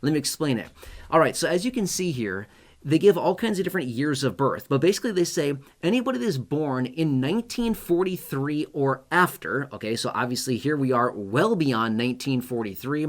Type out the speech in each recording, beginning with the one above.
Let me explain it. All right, so as you can see here, they give all kinds of different years of birth, but basically they say anybody that is born in 1943 or after, okay, so obviously here we are well beyond 1943.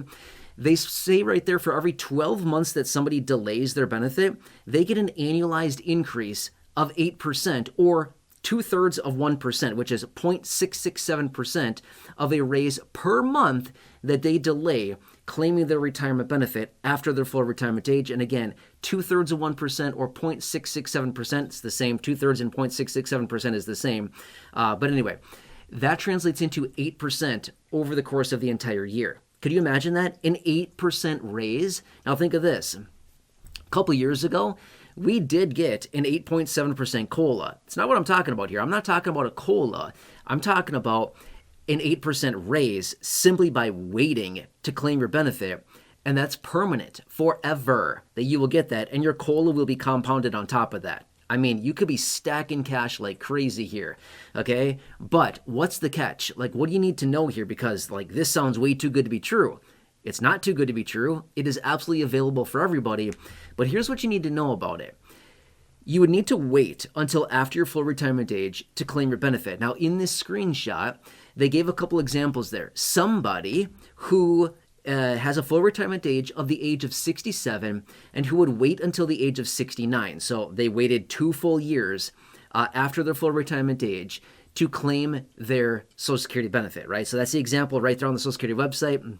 They say right there for every 12 months that somebody delays their benefit, they get an annualized increase of 8% or 2/3 of 1%, which is 0.667% of a raise per month that they delay claiming their retirement benefit after their full retirement age. And again, 2/3 of 1% or 0.667%, it's the same. 2/3 and 0.667% is the same. But anyway, that translates into 8% over the course of the entire year. Could you imagine that? An 8% raise? Now think of this. A couple years ago, we did get an 8.7% COLA. It's not what I'm talking about here. I'm not talking about a COLA. I'm talking about an 8% raise simply by waiting to claim your benefit. And that's permanent, forever, that you will get that. And your COLA will be compounded on top of that. I mean, you could be stacking cash like crazy here, okay? But what's the catch? Like, what do you need to know here? Because, like, this sounds way too good to be true. It's not too good to be true. It is absolutely available for everybody. But here's what you need to know about it. You would need to wait until after your full retirement age to claim your benefit. Now, in this screenshot, they gave a couple examples there. Somebody who has a full retirement age of the age of 67 and who would wait until the age of 69. So they waited 2 full years after their full retirement age to claim their Social Security benefit, right? So that's the example right there on the Social Security website.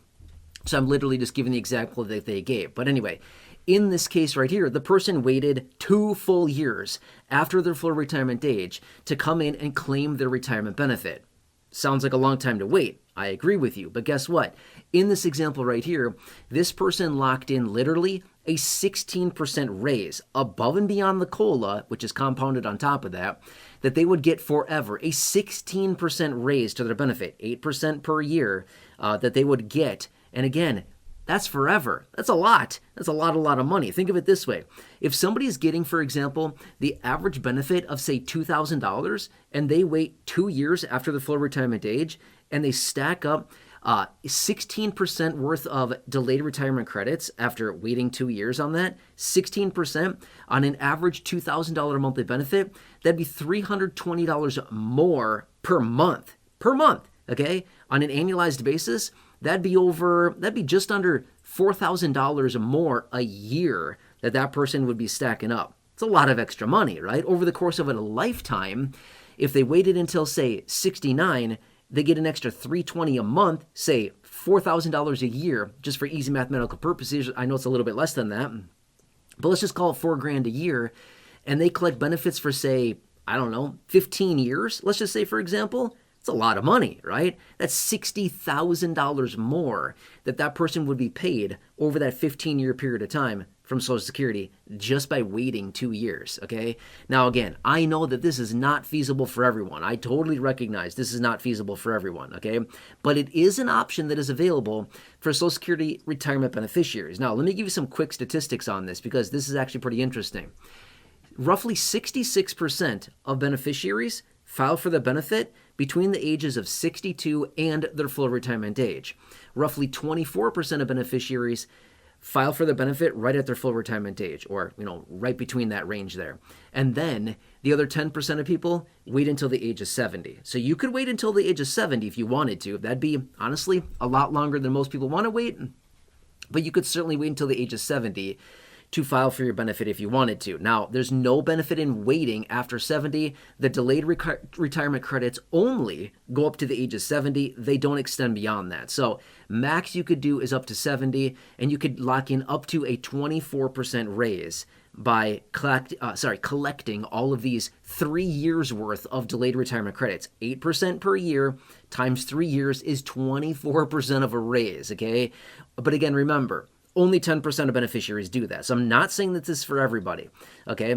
So I'm literally just giving the example that they gave. But anyway, in this case right here, the person waited 2 full years after their full retirement age to come in and claim their retirement benefit. Sounds like a long time to wait. I agree with you. But guess what? In this example right here, this person locked in literally a 16% raise above and beyond the COLA, which is compounded on top of that, that they would get forever. A 16% raise to their benefit, 8% per year that they would get. And again, that's forever. That's a lot. That's a lot of money. Think of it this way. If somebody is getting, for example, the average benefit of, say, $2,000, and they wait 2 years after the full retirement age, and they stack up 16% worth of delayed retirement credits after waiting 2 years on that, 16% on an average $2,000 monthly benefit, that'd be $320 more per month. Per month, okay? On an annualized basis, that'd be just under $4,000 more a year that person would be stacking up. It's a lot of extra money, right? Over the course of a lifetime, if they waited until, say, 69, they get an extra $320 a month, say $4,000 a year, just for easy mathematical purposes. I know it's a little bit less than that, but let's just call it $4,000 a year, and they collect benefits for, say, I don't know, 15 years. Let's just say, for example, it's a lot of money, right? That's $60,000 more that person would be paid over that 15-year period of time from Social Security just by waiting 2 years, okay? Now, again, I know that this is not feasible for everyone. I totally recognize this is not feasible for everyone, okay? But it is an option that is available for Social Security retirement beneficiaries. Now, let me give you some quick statistics on this because this is actually pretty interesting. Roughly 66% of beneficiaries file for the benefit between the ages of 62 and their full retirement age. Roughly 24% of beneficiaries file for the benefit right at their full retirement age, or, right between that range there. And then the other 10% of people wait until the age of 70. So you could wait until the age of 70 if you wanted to. That'd be, honestly, a lot longer than most people want to wait, but you could certainly wait until the age of 70 to file for your benefit if you wanted to. Now, there's no benefit in waiting after 70. The delayed retirement credits only go up to the age of 70. They don't extend beyond that. So max you could do is up to 70, and you could lock in up to a 24% raise by collecting all of these 3 years worth of delayed retirement credits. 8% per year times 3 years is 24% of a raise, okay? But again, remember, only 10% of beneficiaries do that. So I'm not saying that this is for everybody, okay?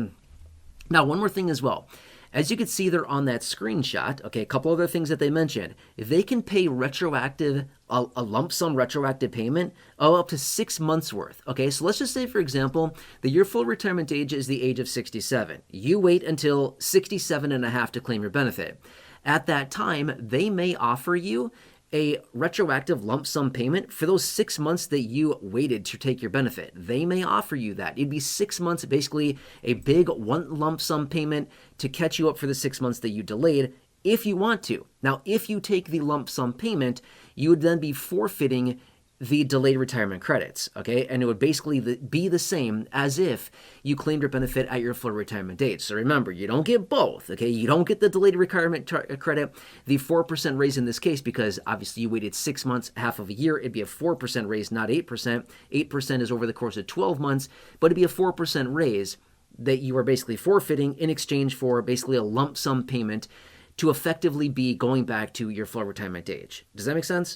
Now, one more thing as well. As you can see there on that screenshot, okay, a couple other things that they mentioned. They can pay retroactive, a lump sum retroactive payment of up to 6 months worth, okay? So let's just say, for example, that your full retirement age is the age of 67. You wait until 67 and a half to claim your benefit. At that time, they may offer you a retroactive lump sum payment for those 6 months that you waited to take your benefit. They may offer you that. It'd be 6 months, basically a big one lump sum payment to catch you up for the 6 months that you delayed if you want to. Now, if you take the lump sum payment, you would then be forfeiting the delayed retirement credits, okay? And it would basically be the same as if you claimed your benefit at your full retirement date. So remember, you don't get both, okay? You don't get the delayed retirement credit, the 4% raise in this case, because obviously you waited 6 months, half of a year. It'd be a 4% raise, not 8%. 8% is over the course of 12 months, but it'd be a 4% raise that you are basically forfeiting in exchange for basically a lump sum payment to effectively be going back to your full retirement age. Does that make sense?